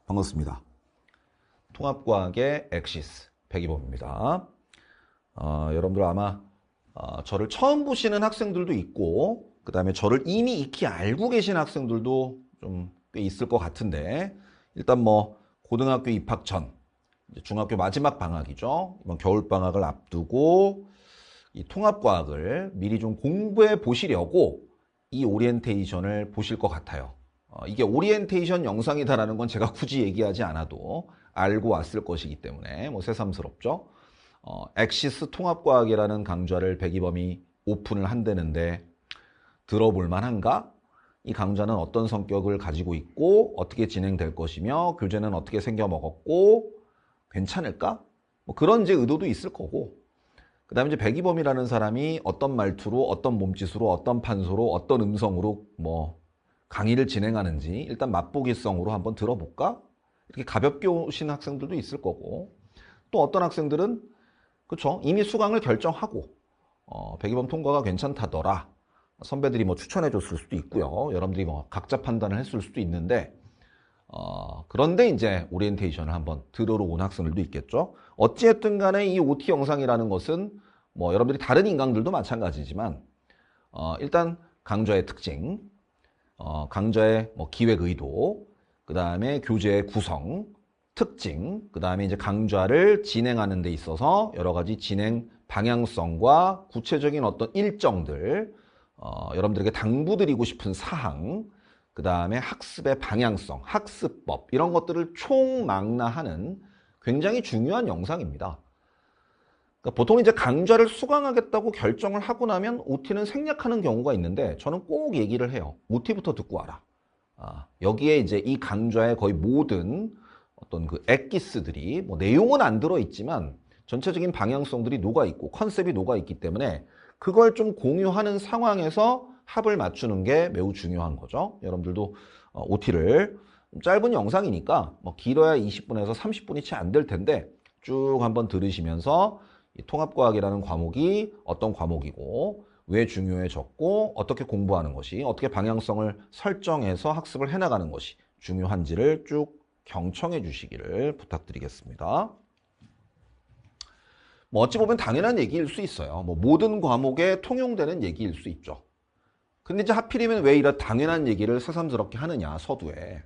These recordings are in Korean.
반갑습니다. 통합과학의 엑시스 백이범입니다. 여러분들 아마 저를 처음 보시는 학생들도 있고 그 다음에 저를 이미 익히 알고 계신 학생들도 좀 꽤 있을 것 같은데, 일단 뭐 고등학교 입학 전 이제 중학교 마지막 방학이죠. 이번 겨울방학을 앞두고 이 통합과학을 미리 좀 공부해 보시려고 이 오리엔테이션을 보실 것 같아요. 이게 오리엔테이션 영상이다라는 건 제가 굳이 얘기하지 않아도 알고 왔을 것이기 때문에 뭐 새삼스럽죠. 엑시스 통합과학이라는 강좌를 백이범이 오픈을 한다는데 들어볼 만한가? 이 강좌는 어떤 성격을 가지고 있고 어떻게 진행될 것이며 교재는 어떻게 생겨 먹었고 괜찮을까? 뭐 그런 이제 의도도 있을 거고, 그 다음에 이제 백이범이라는 사람이 어떤 말투로, 어떤 몸짓으로, 어떤 판소로, 어떤 음성으로 뭐 강의를 진행하는지 일단 맛보기성으로 한번 들어볼까? 이렇게 가볍게 오신 학생들도 있을 거고, 또 어떤 학생들은 그쵸, 이미 수강을 결정하고 백이범 통과가 괜찮다더라, 선배들이 뭐 추천해 줬을 수도 있고요. 여러분들이 뭐 각자 판단을 했을 수도 있는데, 그런데 이제 오리엔테이션을 한번 들으러 온 학생들도 있겠죠. 어찌됐든 간에 이 OT 영상이라는 것은 뭐 여러분들이 다른 인강들도 마찬가지지만 일단 강좌의 특징, 강좌의 뭐 기획 의도, 그 다음에 교재의 구성, 특징, 그 다음에 이제 강좌를 진행하는 데 있어서 여러 가지 진행 방향성과 구체적인 어떤 일정들, 여러분들에게 당부드리고 싶은 사항, 그 다음에 학습의 방향성, 학습법, 이런 것들을 총망라하는 굉장히 중요한 영상입니다. 그러니까 보통 이제 강좌를 수강하겠다고 결정을 하고 나면 OT는 생략하는 경우가 있는데, 저는 꼭 얘기를 해요. OT부터 듣고 와라. 여기에 이제 이 강좌의 거의 모든 어떤 그 엑기스들이 뭐 내용은 안 들어있지만 전체적인 방향성들이 녹아있고 컨셉이 녹아있기 때문에 그걸 좀 공유하는 상황에서 합을 맞추는 게 매우 중요한 거죠. 여러분들도 OT를 짧은 영상이니까 뭐 길어야 20분에서 30분이 채 안 될 텐데 쭉 한번 들으시면서 이 통합과학이라는 과목이 어떤 과목이고 왜 중요해졌고 어떻게 공부하는 것이, 어떻게 방향성을 설정해서 학습을 해나가는 것이 중요한지를 쭉 경청해 주시기를 부탁드리겠습니다. 뭐 어찌 보면 당연한 얘기일 수 있어요. 뭐 모든 과목에 통용되는 얘기일 수 있죠. 근데 이제 하필이면 왜 이런 당연한 얘기를 새삼스럽게 하느냐, 서두에.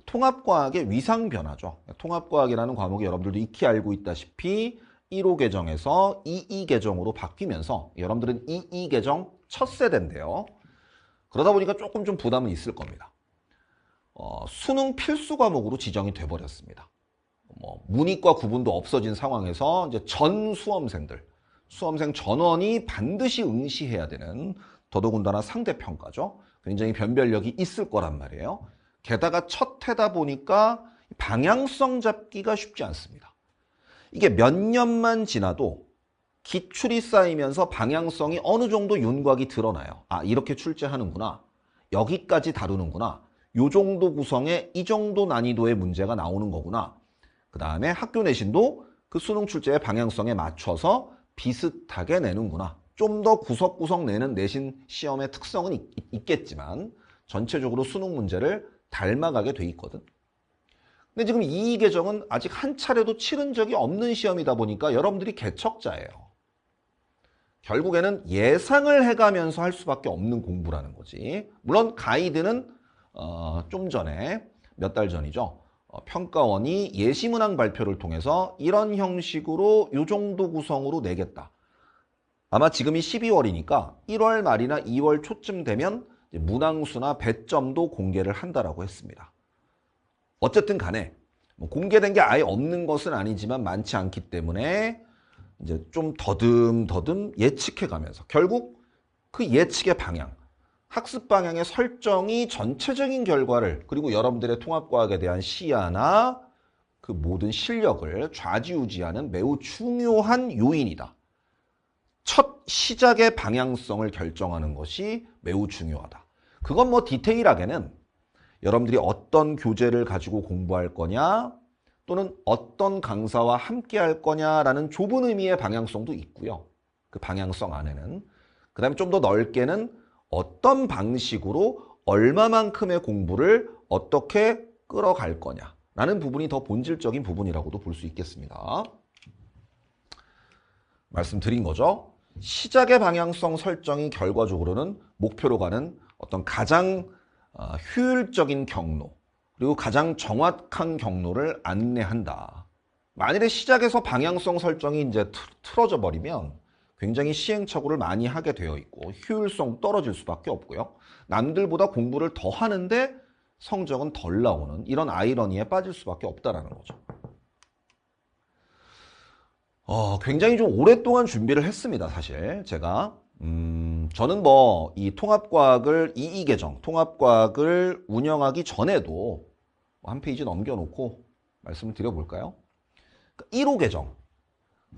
통합과학의 위상 변화죠. 통합과학이라는 과목이 여러분들도 익히 알고 있다시피 1호 계정에서 2이 계정으로 바뀌면서 여러분들은 2이 계정 첫 세대인데요. 그러다 보니까 조금 좀 부담은 있을 겁니다. 수능 필수 과목으로 지정이 돼버렸습니다. 뭐 문이과 구분도 없어진 상황에서 이제 전 수험생들, 수험생 전원이 반드시 응시해야 되는, 더더군다나 상대평가죠. 굉장히 변별력이 있을 거란 말이에요. 게다가 첫 해다 보니까 방향성 잡기가 쉽지 않습니다. 이게 몇 년만 지나도 기출이 쌓이면서 방향성이 어느 정도 윤곽이 드러나요. 이렇게 출제하는구나, 여기까지 다루는구나, 요 정도 구성에 이 정도 난이도의 문제가 나오는 거구나. 그 다음에 학교 내신도 그 수능 출제의 방향성에 맞춰서 비슷하게 내는구나. 좀 더 구석구석 내는 내신 시험의 특성은 있겠지만 전체적으로 수능 문제를 닮아가게 돼 있거든. 근데 지금 이 계정은 아직 한 차례도 치른 적이 없는 시험이다 보니까 여러분들이 개척자예요. 결국에는 예상을 해가면서 할 수밖에 없는 공부라는 거지. 물론 가이드는 좀 전에, 몇 달 전이죠, 평가원이 예시문항 발표를 통해서 이런 형식으로 이 정도 구성으로 내겠다. 아마 지금이 12월이니까 1월 말이나 2월 초쯤 되면 문항수나 배점도 공개를 한다라고 했습니다. 어쨌든 간에 뭐 공개된 게 아예 없는 것은 아니지만 많지 않기 때문에 이제 좀 더듬더듬 예측해가면서 결국 그 예측의 방향, 학습 방향의 설정이 전체적인 결과를, 그리고 여러분들의 통합과학에 대한 시야나 그 모든 실력을 좌지우지하는 매우 중요한 요인이다. 첫 시작의 방향성을 결정하는 것이 매우 중요하다. 그건 뭐 디테일하게는 여러분들이 어떤 교재를 가지고 공부할 거냐, 또는 어떤 강사와 함께 할 거냐라는 좁은 의미의 방향성도 있고요. 그 방향성 안에는. 그 다음에 좀 더 넓게는 어떤 방식으로 얼마만큼의 공부를 어떻게 끌어갈 거냐. 라는 부분이 더 본질적인 부분이라고도 볼 수 있겠습니다. 말씀드린 거죠. 시작의 방향성 설정이 결과적으로는 목표로 가는 어떤 가장 효율적인 경로, 그리고 가장 정확한 경로를 안내한다. 만일에 시작에서 방향성 설정이 이제 틀어져 버리면 굉장히 시행착오를 많이 하게 되어 있고 효율성 떨어질 수밖에 없고요. 남들보다 공부를 더 하는데 성적은 덜 나오는 이런 아이러니에 빠질 수밖에 없다라는 거죠. 굉장히 좀 오랫동안 준비를 했습니다, 사실. 제가. 저는 뭐, 이 통합과학을, 이이계정, 통합과학을 운영하기 전에도 한 페이지 넘겨놓고 말씀을 드려볼까요? 1호 계정.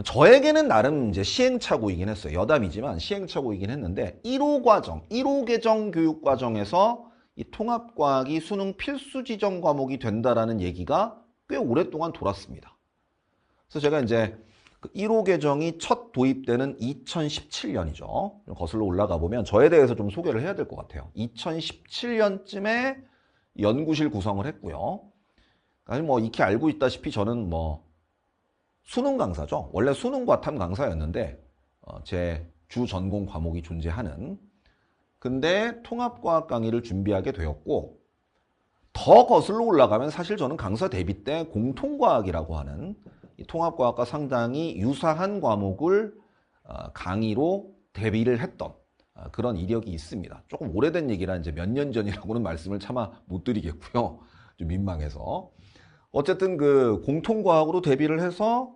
저에게는 나름 이제 시행착오이긴 했어요. 여담이지만 시행착오이긴 했는데, 1호 과정, 1호 계정 교육과정에서 이 통합과학이 수능 필수 지정 과목이 된다라는 얘기가 꽤 오랫동안 돌았습니다. 그래서 제가 이제 1호 계정이 첫 도입되는 2017년이죠. 거슬러 올라가 보면 저에 대해서 좀 소개를 해야 될 것 같아요. 2017년쯤에 연구실 구성을 했고요. 아니 뭐 익히 알고 있다시피 저는 뭐 수능 강사죠. 원래 수능과 탐 강사였는데 제 주 전공 과목이 존재하는. 근데 통합과학 강의를 준비하게 되었고, 더 거슬러 올라가면 사실 저는 강사 데뷔 때 공통과학이라고 하는 이 통합과학과 상당히 유사한 과목을 강의로 데뷔를 했던 그런 이력이 있습니다. 조금 오래된 얘기라 이제 몇 년 전이라고는 말씀을 차마 못 드리겠고요. 좀 민망해서. 어쨌든 그 공통과학으로 데뷔를 해서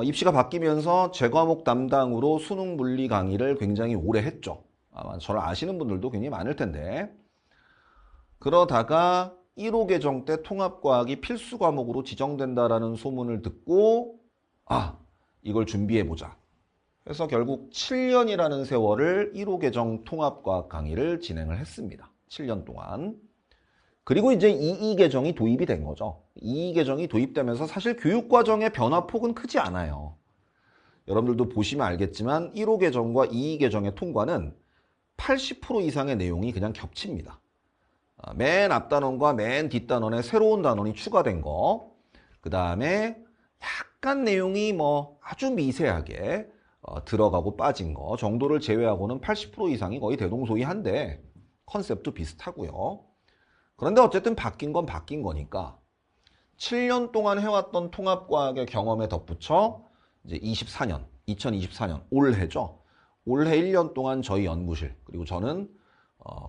입시가 바뀌면서 제 과목 담당으로 수능 물리 강의를 굉장히 오래 했죠. 아마 저를 아시는 분들도 굉장히 많을 텐데, 그러다가 1호 개정 때 통합과학이 필수 과목으로 지정된다라는 소문을 듣고 이걸 준비해보자. 그래서 결국 7년이라는 세월을 1호 개정 통합과학 강의를 진행을 했습니다. 7년 동안. 그리고 이제 2이 개정이 도입이 된 거죠. 2이 개정이 도입되면서 사실 교육과정의 변화폭은 크지 않아요. 여러분들도 보시면 알겠지만 1호 개정과 2이 개정의 통과는 80% 이상의 내용이 그냥 겹칩니다. 맨 앞단원과 맨 뒷단원에 새로운 단원이 추가된 거, 그 다음에 약간 내용이 뭐 아주 미세하게 들어가고 빠진 거 정도를 제외하고는 80% 이상이 거의 대동소이한데 컨셉도 비슷하고요. 그런데 어쨌든 바뀐 건 바뀐 거니까 7년 동안 해왔던 통합과학의 경험에 덧붙여 이제 2024년 올해죠. 올해 1년 동안 저희 연구실, 그리고 저는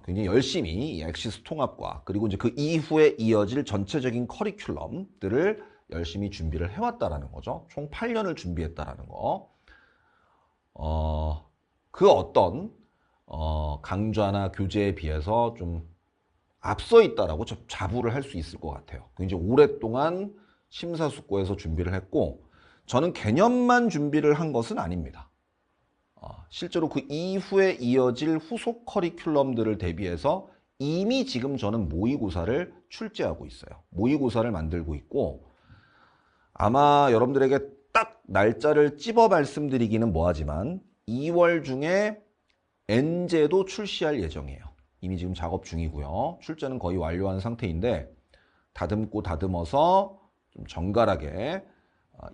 굉장히 열심히 이 엑시스 통합과학, 그리고 이제 그 이후에 이어질 전체적인 커리큘럼들을 열심히 준비를 해왔다라는 거죠. 총 8년을 준비했다라는 거. 그 어떤 강좌나 교재에 비해서 좀 앞서 있다라고 자부를 할 수 있을 것 같아요. 굉장히 오랫동안 심사숙고해서 준비를 했고, 저는 개념만 준비를 한 것은 아닙니다. 실제로 그 이후에 이어질 후속 커리큘럼들을 대비해서 이미 지금 저는 모의고사를 출제하고 있어요. 모의고사를 만들고 있고, 아마 여러분들에게 딱 날짜를 찝어 말씀드리기는 뭐하지만 2월 중에 N제도 출시할 예정이에요. 이미 지금 작업 중이고요. 출제는 거의 완료한 상태인데 다듬고 다듬어서 좀 정갈하게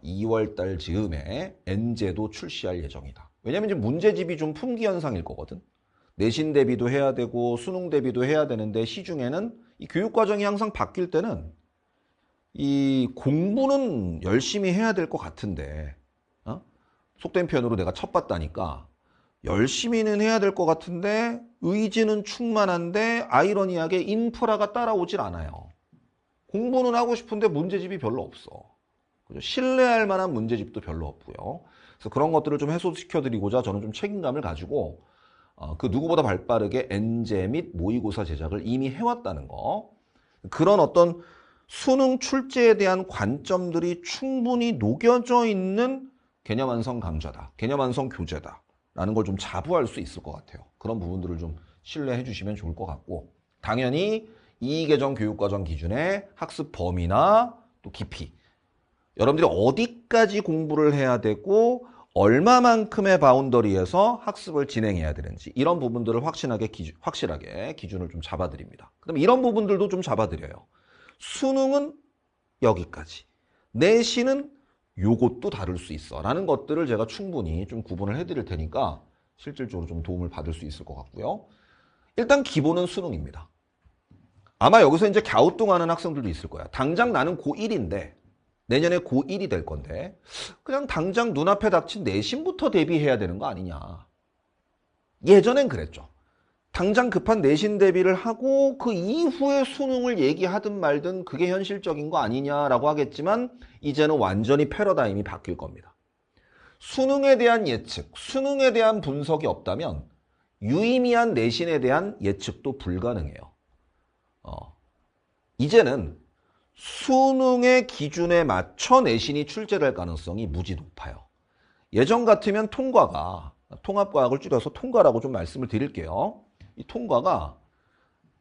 2월 달 즈음에 N제도 출시할 예정이다. 왜냐면 이제 문제집이 좀 품귀 현상일 거거든. 내신 대비도 해야 되고 수능 대비도 해야 되는데 시중에는 이 교육 과정이 항상 바뀔 때는 이 공부는 열심히 해야 될 것 같은데, 속된 표현으로 내가 첩봤다니까 열심히는 해야 될 것 같은데 의지는 충만한데 아이러니하게 인프라가 따라오질 않아요. 공부는 하고 싶은데 문제집이 별로 없어. 신뢰할 만한 문제집도 별로 없고요. 그래서 그런 것들을 좀 해소시켜드리고자 저는 좀 책임감을 가지고 그 누구보다 발빠르게 N제 및 모의고사 제작을 이미 해왔다는 거. 그런 어떤 수능 출제에 대한 관점들이 충분히 녹여져 있는 개념 완성 강좌다. 개념 완성 교재다. 라는 걸 좀 자부할 수 있을 것 같아요. 그런 부분들을 좀 신뢰해 주시면 좋을 것 같고, 당연히 이개정 교육과정 기준의 학습 범위나 또 깊이, 여러분들이 어디까지 공부를 해야 되고 얼마만큼의 바운더리에서 학습을 진행해야 되는지 이런 부분들을 확실하게 기준을 좀 잡아드립니다. 그다음에 이런 부분들도 좀 잡아드려요. 수능은 여기까지. 내신은 요것도 다를 수 있어. 라는 것들을 제가 충분히 좀 구분을 해드릴 테니까 실질적으로 좀 도움을 받을 수 있을 것 같고요. 일단 기본은 수능입니다. 아마 여기서 이제 갸우뚱하는 학생들도 있을 거야. 당장 나는 고1인데 내년에 고1이 될 건데 그냥 당장 눈앞에 닥친 내신부터 대비해야 되는 거 아니냐. 예전엔 그랬죠. 당장 급한 내신 대비를 하고 그 이후에 수능을 얘기하든 말든 그게 현실적인 거 아니냐라고 하겠지만 이제는 완전히 패러다임이 바뀔 겁니다. 수능에 대한 예측, 수능에 대한 분석이 없다면 유의미한 내신에 대한 예측도 불가능해요. 이제는 수능의 기준에 맞춰 내신이 출제될 가능성이 무지 높아요. 예전 같으면 통과가, 통합과학을 줄여서 통과라고 좀 말씀을 드릴게요. 이 통과가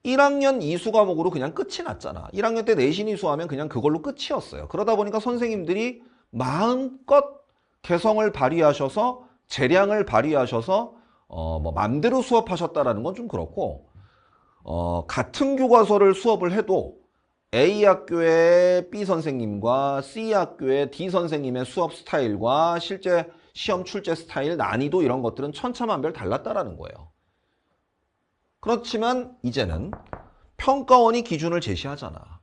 1학년 이수 과목으로 그냥 끝이 났잖아. 1학년 때 내신 이수하면 그냥 그걸로 끝이었어요. 그러다 보니까 선생님들이 마음껏 개성을 발휘하셔서 재량을 발휘하셔서 맘대로 수업하셨다라는 건 좀 그렇고 같은 교과서를 수업을 해도 A학교의 B 선생님과 C학교의 D 선생님의 수업 스타일과 실제 시험 출제 스타일, 난이도 이런 것들은 천차만별 달랐다라는 거예요. 그렇지만 이제는 평가원이 기준을 제시하잖아.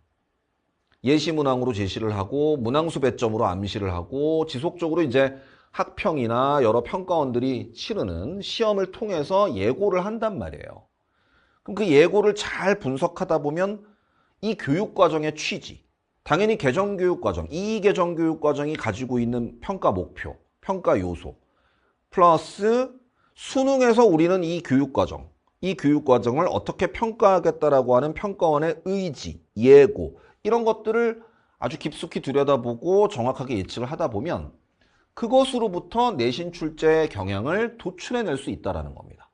예시문항으로 제시를 하고 문항수 배점으로 암시를 하고 지속적으로 이제 학평이나 여러 평가원들이 치르는 시험을 통해서 예고를 한단 말이에요. 그럼 그 예고를 잘 분석하다 보면 이 교육과정의 취지, 당연히 개정교육과정, 이 개정교육과정이 가지고 있는 평가 목표, 평가 요소, 플러스 수능에서 우리는 이 교육과정을 어떻게 평가하겠다라고 하는 평가원의 의지, 예고, 이런 것들을 아주 깊숙이 들여다보고 정확하게 예측을 하다 보면 그것으로부터 내신 출제의 경향을 도출해낼 수 있다는 겁니다.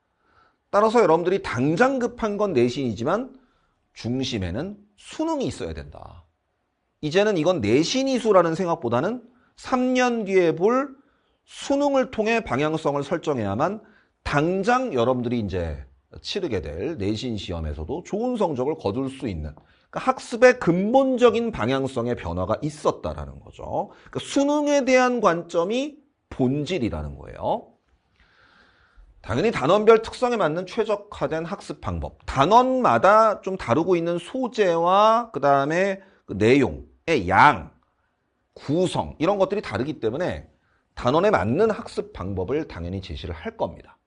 따라서 여러분들이 당장 급한 건 내신이지만 중심에는 수능이 있어야 된다. 이제는 이건 내신 이수라는 생각보다는 3년 뒤에 볼 수능을 통해 방향성을 설정해야만 당장 여러분들이 이제 치르게 될 내신 시험에서도 좋은 성적을 거둘 수 있는, 그러니까 학습의 근본적인 방향성의 변화가 있었다라는 거죠. 그러니까 수능에 대한 관점이 본질이라는 거예요. 당연히 단원별 특성에 맞는 최적화된 학습 방법, 단원마다 좀 다루고 있는 소재와 그 다음에 그 내용의 양, 구성 이런 것들이 다르기 때문에 단원에 맞는 학습 방법을 당연히 제시를 할 겁니다.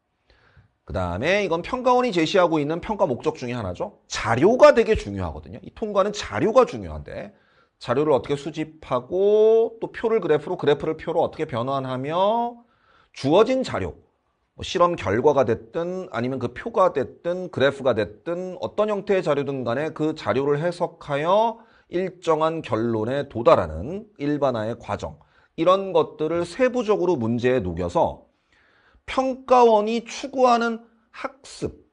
그 다음에 이건 평가원이 제시하고 있는 평가 목적 중에 하나죠. 자료가 되게 중요하거든요. 이 통과는 자료가 중요한데 자료를 어떻게 수집하고 또 표를 그래프로, 그래프를 표로 어떻게 변환하며 주어진 자료, 실험 결과가 됐든 아니면 그 표가 됐든 그래프가 됐든 어떤 형태의 자료든 간에 그 자료를 해석하여 일정한 결론에 도달하는 일반화의 과정, 이런 것들을 세부적으로 문제에 녹여서 평가원이 추구하는 학습,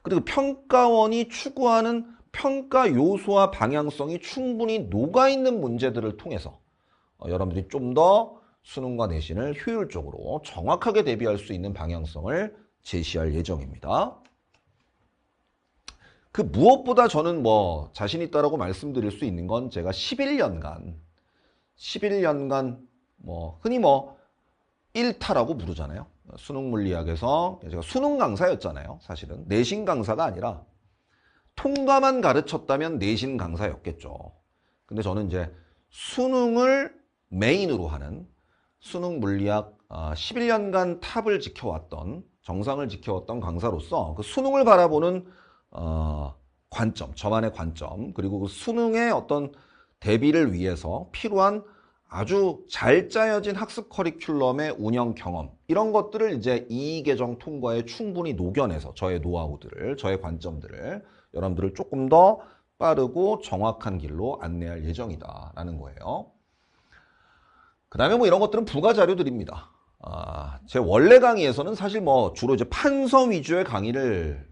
그리고 평가원이 추구하는 평가 요소와 방향성이 충분히 녹아있는 문제들을 통해서 여러분들이 좀 더 수능과 내신을 효율적으로 정확하게 대비할 수 있는 방향성을 제시할 예정입니다. 그 무엇보다 저는 자신 있다라고 말씀드릴 수 있는 건 제가 11년간 흔히 1타라고 부르잖아요. 수능 물리학에서 제가 수능 강사였잖아요. 사실은 내신 강사가 아니라 통과만 가르쳤다면 내신 강사였겠죠. 근데 저는 이제 수능을 메인으로 하는 수능 물리학 11년간 탑을 지켜왔던, 정상을 지켜왔던 강사로서 그 수능을 바라보는 관점, 저만의 관점, 그리고 그 수능의 어떤 대비를 위해서 필요한 아주 잘 짜여진 학습 커리큘럼의 운영 경험, 이런 것들을 이제 이 개정 통과에 충분히 녹여내서 저의 노하우들을, 저의 관점들을 여러분들을 조금 더 빠르고 정확한 길로 안내할 예정이다라는 거예요. 그 다음에 이런 것들은 부가 자료들입니다. 제 원래 강의에서는 사실 주로 이제 판서 위주의 강의를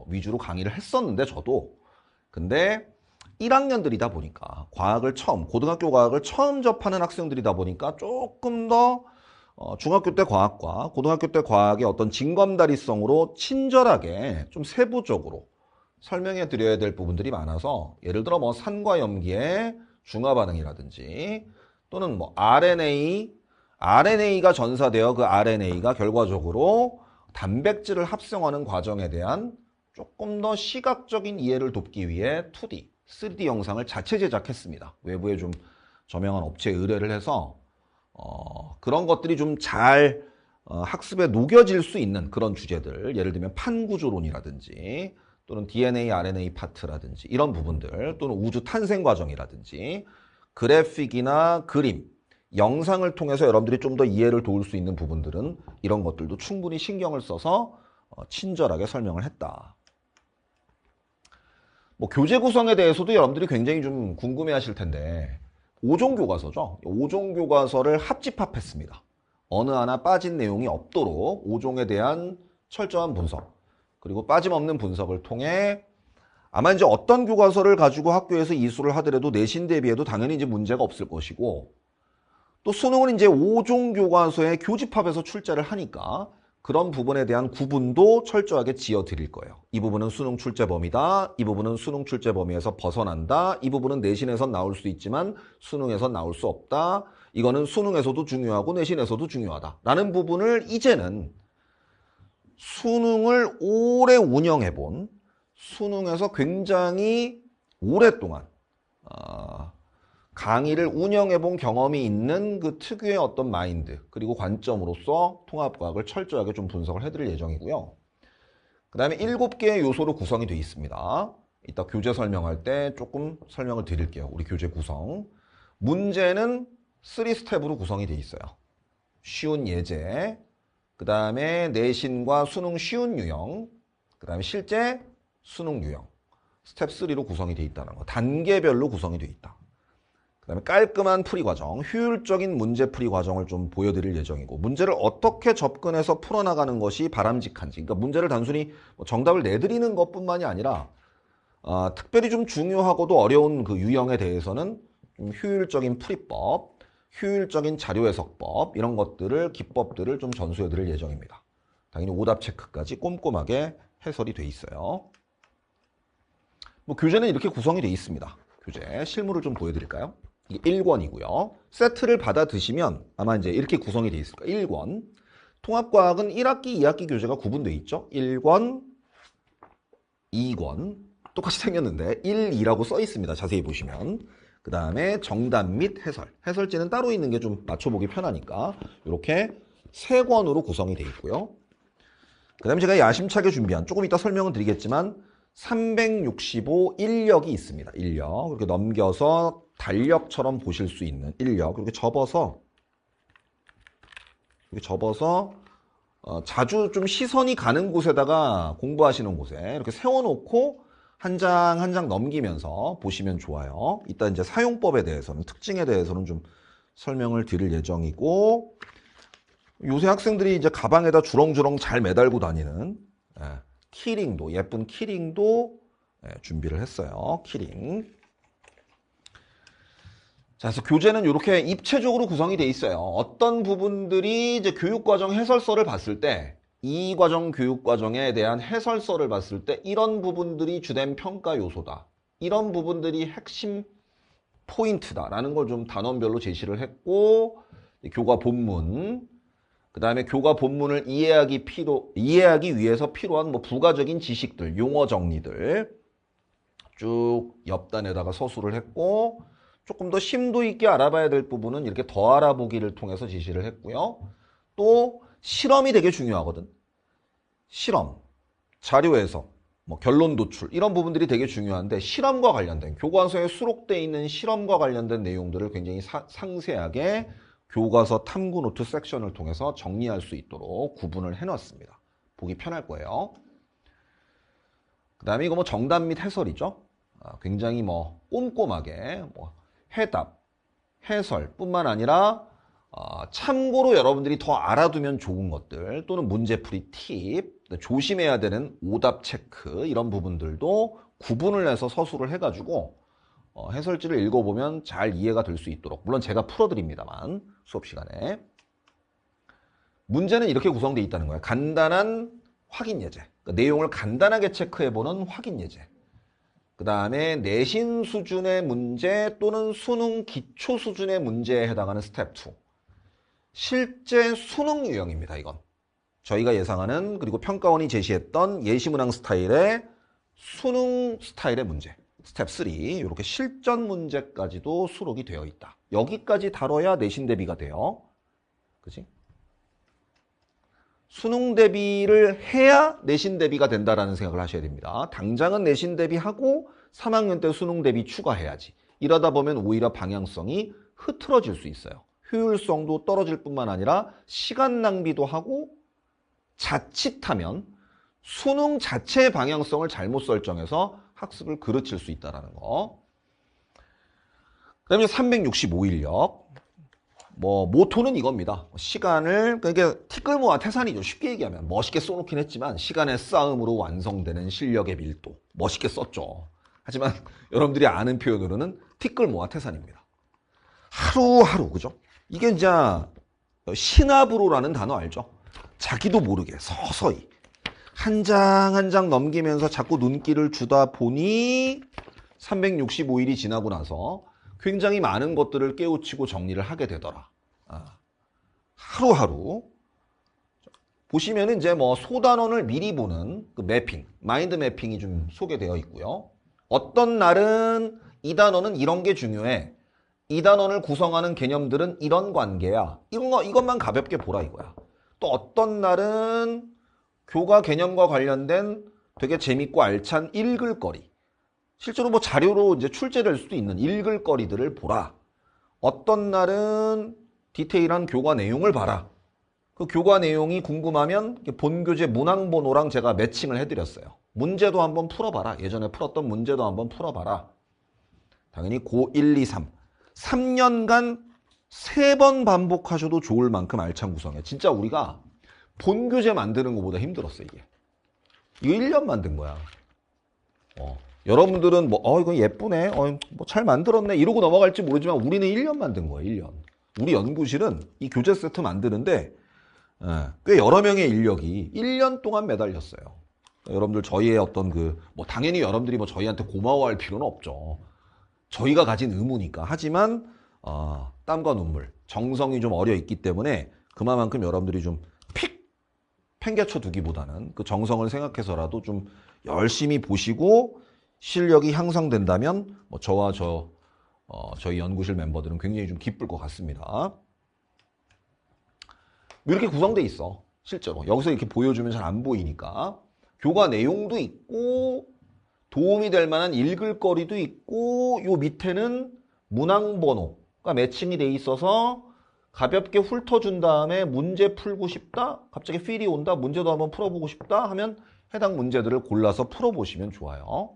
위주로 강의를 했었는데 저도, 근데 1학년들이다 보니까 고등학교 과학을 처음 접하는 학생들이다 보니까 조금 더 중학교 때 과학과 고등학교 때 과학의 어떤 징검다리성으로 친절하게 좀 세부적으로 설명해 드려야 될 부분들이 많아서, 예를 들어 산과 염기의 중화 반응이라든지 또는 뭐 RNA가 전사되어 그 RNA가 결과적으로 단백질을 합성하는 과정에 대한 조금 더 시각적인 이해를 돕기 위해 2D, 3D 영상을 자체 제작했습니다. 외부에 좀 저명한 업체에 의뢰를 해서 그런 것들이 좀 잘 학습에 녹여질 수 있는 그런 주제들, 예를 들면 판구조론이라든지 또는 DNA, RNA 파트라든지 이런 부분들, 또는 우주 탄생 과정이라든지 그래픽이나 그림, 영상을 통해서 여러분들이 좀 더 이해를 도울 수 있는 부분들은 이런 것들도 충분히 신경을 써서 친절하게 설명을 했다. 뭐 교재 구성에 대해서도 여러분들이 굉장히 좀 궁금해 하실 텐데 5종 교과서죠. 5종 교과서를 합집합했습니다. 어느 하나 빠진 내용이 없도록 5종에 대한 철저한 분석, 그리고 빠짐없는 분석을 통해 아마 이제 어떤 교과서를 가지고 학교에서 이수를 하더라도 내신 대비해도 당연히 이제 문제가 없을 것이고, 또 수능은 이제 5종 교과서에 교집합해서 출제를 하니까 그런 부분에 대한 구분도 철저하게 지어 드릴 거예요. 이 부분은 수능 출제 범위다. 이 부분은 수능 출제 범위에서 벗어난다. 이 부분은 내신에선 나올 수 있지만 수능에선 나올 수 없다. 이거는 수능에서도 중요하고 내신에서도 중요하다. 라는 부분을 이제는 수능을 오래 운영해 본, 수능에서 굉장히 오랫동안 강의를 운영해 본 경험이 있는 그 특유의 어떤 마인드, 그리고 관점으로서 통합과학을 철저하게 좀 분석을 해드릴 예정이고요. 그 다음에 7개의 요소로 구성이 되어 있습니다. 이따 교재 설명할 때 조금 설명을 드릴게요. 우리 교재 구성. 문제는 3스텝으로 구성이 되어 있어요. 쉬운 예제, 그 다음에 내신과 수능 쉬운 유형, 그 다음에 실제 수능 유형. 스텝 3로 구성이 되어 있다는 거. 단계별로 구성이 되어 있다. 그 다음에 깔끔한 풀이 과정, 효율적인 문제 풀이 과정을 좀 보여드릴 예정이고, 문제를 어떻게 접근해서 풀어나가는 것이 바람직한지, 그러니까 문제를 단순히 정답을 내드리는 것뿐만이 아니라 특별히 좀 중요하고도 어려운 그 유형에 대해서는 좀 효율적인 풀이법, 효율적인 자료 해석법, 이런 것들을, 기법들을 좀 전수해 드릴 예정입니다. 당연히 오답 체크까지 꼼꼼하게 해설이 돼 있어요. 뭐 교재는 이렇게 구성이 돼 있습니다. 교재 실물을 좀 보여드릴까요? 이게 1권이고요. 세트를 받아 드시면 아마 이제 이렇게 구성이 돼 있을 거예요. 1권. 통합과학은 1학기, 2학기 교재가 구분되어 있죠. 1권, 2권. 똑같이 생겼는데 1, 2라고 써 있습니다. 자세히 보시면. 그 다음에 정답 및 해설. 해설지는 따로 있는 게 좀 맞춰보기 편하니까 이렇게 3권으로 구성이 되어 있고요. 그 다음에 제가 야심차게 준비한, 조금 이따 설명은 드리겠지만 365 인력이 있습니다. 인력. 이렇게 넘겨서 달력처럼 보실 수 있는 인력. 이렇게 접어서 자주 좀 시선이 가는 곳에다가, 공부하시는 곳에 이렇게 세워놓고 한 장 한 장 넘기면서 보시면 좋아요. 이따 이제 사용법에 대해서는, 특징에 대해서는 좀 설명을 드릴 예정이고, 요새 학생들이 이제 가방에다 주렁주렁 잘 매달고 다니는 키링도, 예쁜 키링도 준비를 했어요. 키링. 자, 그래서 교재는 이렇게 입체적으로 구성이 돼 있어요. 어떤 부분들이 이제 교육과정 해설서를 봤을 때, 이 과정 교육과정에 대한 해설서를 봤을 때 이런 부분들이 주된 평가 요소다, 이런 부분들이 핵심 포인트다라는 걸 좀 단원별로 제시를 했고, 교과 본문, 그 다음에 교과 본문을 이해하기 위해서 필요한 뭐 부가적인 지식들, 용어 정리들 쭉 옆단에다가 서술을 했고, 조금 더 심도 있게 알아봐야 될 부분은 이렇게 더 알아보기를 통해서 지시를 했고요. 또 실험이 되게 중요하거든. 실험, 자료 해석, 뭐 결론 도출, 이런 부분들이 되게 중요한데, 실험과 관련된, 교과서에 수록되어 있는 실험과 관련된 내용들을 굉장히 상세하게 교과서 탐구 노트 섹션을 통해서 정리할 수 있도록 구분을 해놨습니다. 보기 편할 거예요. 그 다음에 이거 뭐 정답 및 해설이죠. 굉장히 뭐 꼼꼼하게 뭐 해답, 해설뿐만 아니라 참고로 여러분들이 더 알아두면 좋은 것들, 또는 문제풀이 팁, 조심해야 되는 오답 체크, 이런 부분들도 구분을 해서 서술을 해가지고 해설지를 읽어보면 잘 이해가 될 수 있도록, 물론 제가 풀어드립니다만 수업 시간에. 문제는 이렇게 구성되어 있다는 거예요. 간단한 확인 예제, 그러니까 내용을 간단하게 체크해보는 확인 예제. 그 다음에 내신 수준의 문제 또는 수능 기초 수준의 문제에 해당하는 스텝 2. 실제 수능 유형입니다, 이건. 저희가 예상하는 그리고 평가원이 제시했던 예시문항 스타일의 수능 스타일의 문제. 스텝 3. 이렇게 실전 문제까지도 수록이 되어 있다. 여기까지 다뤄야 내신 대비가 돼요. 그치? 수능 대비를 해야 내신 대비가 된다라는 생각을 하셔야 됩니다. 당장은 내신 대비하고 3학년 때 수능 대비 추가해야지. 이러다 보면 오히려 방향성이 흐트러질 수 있어요. 효율성도 떨어질 뿐만 아니라 시간 낭비도 하고 자칫하면 수능 자체의 방향성을 잘못 설정해서 학습을 그르칠 수 있다는 거. 그 다음에 365인력. 모토는 이겁니다. 시간을, 그러니까 티끌모아 태산이죠. 쉽게 얘기하면. 멋있게 써놓긴 했지만 시간의 싸움으로 완성되는 실력의 밀도. 멋있게 썼죠. 하지만 여러분들이 아는 표현으로는 티끌모아 태산입니다. 하루하루, 그죠? 이게 이제 시나브로라는 단어 알죠? 자기도 모르게 서서히 한 장 한 장 넘기면서 자꾸 눈길을 주다 보니 365일이 지나고 나서 굉장히 많은 것들을 깨우치고 정리를 하게 되더라. 하루하루. 보시면은 이제 소단원을 미리 보는 그 매핑, 마인드 매핑이 좀 소개되어 있고요. 어떤 날은 이 단원은 이런 게 중요해. 이 단원을 구성하는 개념들은 이런 관계야. 이것만 가볍게 보라 이거야. 또 어떤 날은 교과 개념과 관련된 되게 재밌고 알찬 읽을 거리. 실제로 자료로 이제 출제될 수도 있는 읽을 거리들을 보라. 어떤 날은 디테일한 교과 내용을 봐라. 그 교과 내용이 궁금하면 본교재 문항번호랑 제가 매칭을 해드렸어요. 문제도 한번 풀어봐라. 예전에 풀었던 문제도 한번 풀어봐라. 당연히 고 1, 2, 3. 3년간 3번 반복하셔도 좋을 만큼 알찬 구성이에요. 진짜 우리가 본교재 만드는 것보다 힘들었어, 이게. 이거 1년 만든 거야. 여러분들은 이거 예쁘네. 잘 만들었네. 이러고 넘어갈지 모르지만 우리는 1년 만든 거예요, 1년. 우리 연구실은 이 교재 세트 만드는데 꽤 여러 명의 인력이 1년 동안 매달렸어요. 여러분들 저희의 어떤 당연히 여러분들이 저희한테 고마워할 필요는 없죠. 저희가 가진 의무니까. 하지만 땀과 눈물, 정성이 좀 어려 있기 때문에 그만큼 여러분들이 좀 픽 팽개쳐 두기보다는 그 정성을 생각해서라도 좀 열심히 보시고 실력이 향상된다면 저와 저희 연구실 멤버들은 굉장히 좀 기쁠 것 같습니다. 이렇게 구성돼 있어. 실제로 여기서 이렇게 보여주면 잘 안 보이니까 교과 내용도 있고 도움이 될 만한 읽을 거리도 있고 요 밑에는 문항번호가 매칭이 돼 있어서 가볍게 훑어준 다음에 문제 풀고 싶다? 갑자기 필이 온다? 문제도 한번 풀어보고 싶다? 하면 해당 문제들을 골라서 풀어보시면 좋아요.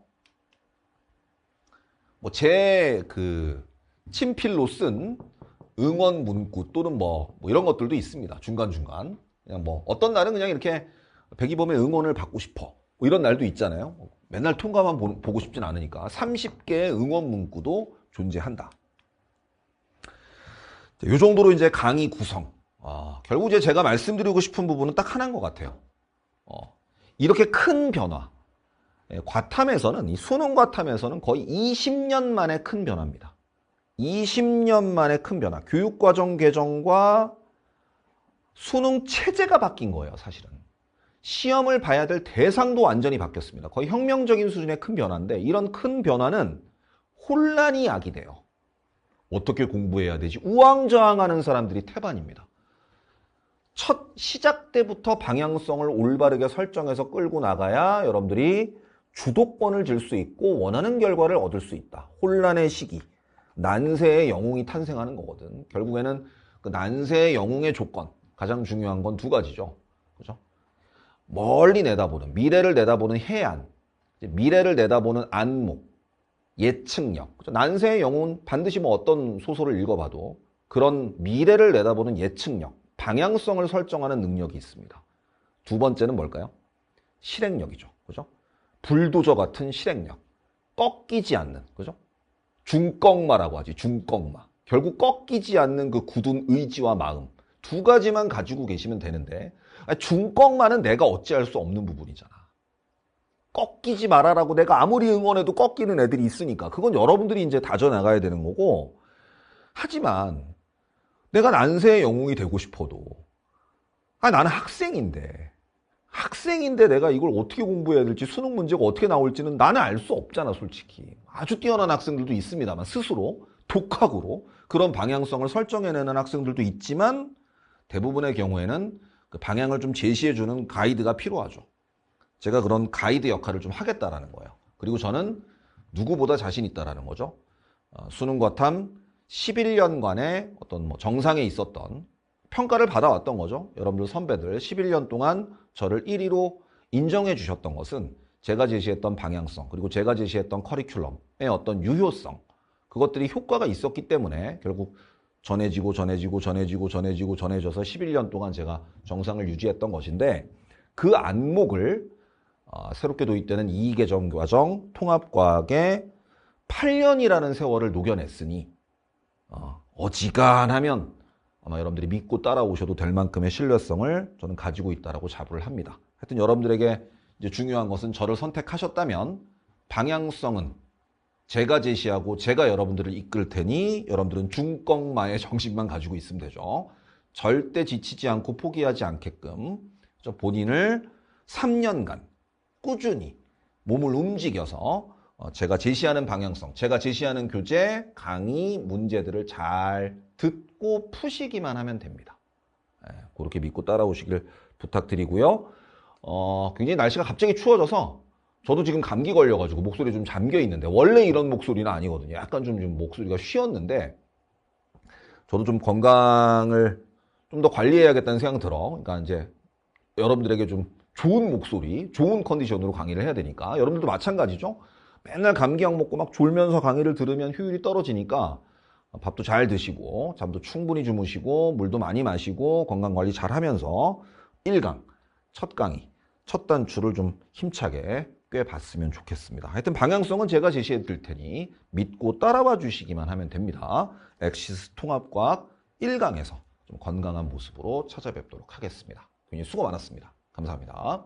제 친필로 쓴 응원 문구 또는 이런 것들도 있습니다. 중간중간. 그냥 어떤 날은 그냥 이렇게 백이범의 응원을 받고 싶어. 이런 날도 있잖아요. 맨날 통과만 보고 싶진 않으니까 30개의 응원 문구도 존재한다. 이 정도로 이제 강의 구성. 결국 이제 제가 말씀드리고 싶은 부분은 딱 하나인 것 같아요. 이렇게 큰 변화. 과탐에서는, 이 수능 과탐에서는 거의 20년 만에 큰 변화입니다. 20년 만에 큰 변화. 교육과정 개정과 수능 체제가 바뀐 거예요, 사실은. 시험을 봐야 될 대상도 완전히 바뀌었습니다. 거의 혁명적인 수준의 큰 변화인데 이런 큰 변화는 혼란이 야기돼요. 어떻게 공부해야 되지? 우왕좌왕하는 사람들이 태반입니다. 첫 시작 때부터 방향성을 올바르게 설정해서 끌고 나가야 여러분들이 주도권을 질 수 있고 원하는 결과를 얻을 수 있다. 혼란의 시기, 난세의 영웅이 탄생하는 거거든. 결국에는 그 난세의 영웅의 조건, 가장 중요한 건 두 가지죠. 그죠? 멀리 내다보는, 미래를 내다보는 해안, 미래를 내다보는 안목, 예측력. 그죠? 난세의 영웅은 반드시 어떤 소설을 읽어봐도 그런 미래를 내다보는 예측력, 방향성을 설정하는 능력이 있습니다. 두 번째는 뭘까요? 실행력이죠. 그죠? 불도저 같은 실행력. 꺾이지 않는, 그죠? 중꺾마라고 하지, 중꺾마. 결국 꺾이지 않는 그 굳은 의지와 마음. 두 가지만 가지고 계시면 되는데, 중꺾마는 내가 어찌할 수 없는 부분이잖아. 꺾이지 말아라고 내가 아무리 응원해도 꺾이는 애들이 있으니까 그건 여러분들이 이제 다져나가야 되는 거고, 하지만 내가 난세의 영웅이 되고 싶어도 나는 학생인데 내가 이걸 어떻게 공부해야 될지, 수능 문제가 어떻게 나올지는 나는 알 수 없잖아. 솔직히 아주 뛰어난 학생들도 있습니다만 스스로 독학으로 그런 방향성을 설정해내는 학생들도 있지만, 대부분의 경우에는 그 방향을 좀 제시해주는 가이드가 필요하죠. 제가 그런 가이드 역할을 좀 하겠다라는 거예요. 그리고 저는 누구보다 자신 있다라는 거죠. 수능 과탐 11년간의 어떤 뭐 정상에 있었던 평가를 받아왔던 거죠. 여러분들 선배들 11년 동안 저를 1위로 인정해 주셨던 것은 제가 제시했던 방향성, 그리고 제가 제시했던 커리큘럼의 어떤 유효성, 그것들이 효과가 있었기 때문에 결국 전해져서 11년 동안 제가 정상을 유지했던 것인데, 그 안목을 새롭게 도입되는 이계정과정 통합과학의 8년이라는 세월을 녹여냈으니 어지간하면 아마 여러분들이 믿고 따라오셔도 될 만큼의 신뢰성을 저는 가지고 있다라고 자부를 합니다. 하여튼 여러분들에게 이제 중요한 것은, 저를 선택하셨다면 방향성은 제가 제시하고 제가 여러분들을 이끌 테니 여러분들은 중꺾마의 정신만 가지고 있으면 되죠. 절대 지치지 않고 포기하지 않게끔 본인을 3년간 꾸준히 몸을 움직여서 제가 제시하는 방향성, 제가 제시하는 교재, 강의, 문제들을 잘 듣고 푸시기만 하면 됩니다. 그렇게 믿고 따라오시길 부탁드리고요. 굉장히 날씨가 갑자기 추워져서 저도 지금 감기 걸려가지고 목소리 좀 잠겨 있는데, 원래 이런 목소리는 아니거든요. 약간 좀 목소리가 쉬었는데, 저도 좀 건강을 좀 더 관리해야겠다는 생각 들어. 그러니까 이제 여러분들에게 좀 좋은 목소리, 좋은 컨디션으로 강의를 해야 되니까, 여러분들도 마찬가지죠. 맨날 감기약 먹고 막 졸면서 강의를 들으면 효율이 떨어지니까 밥도 잘 드시고 잠도 충분히 주무시고 물도 많이 마시고 건강관리 잘 하면서 1강, 첫 강의, 첫 단추를 좀 힘차게 꿰봤으면 좋겠습니다. 하여튼 방향성은 제가 제시해 드릴 테니 믿고 따라와 주시기만 하면 됩니다. 엑시스 통합과학 1강에서 좀 건강한 모습으로 찾아뵙도록 하겠습니다. 굉장히 수고 많았습니다. 감사합니다.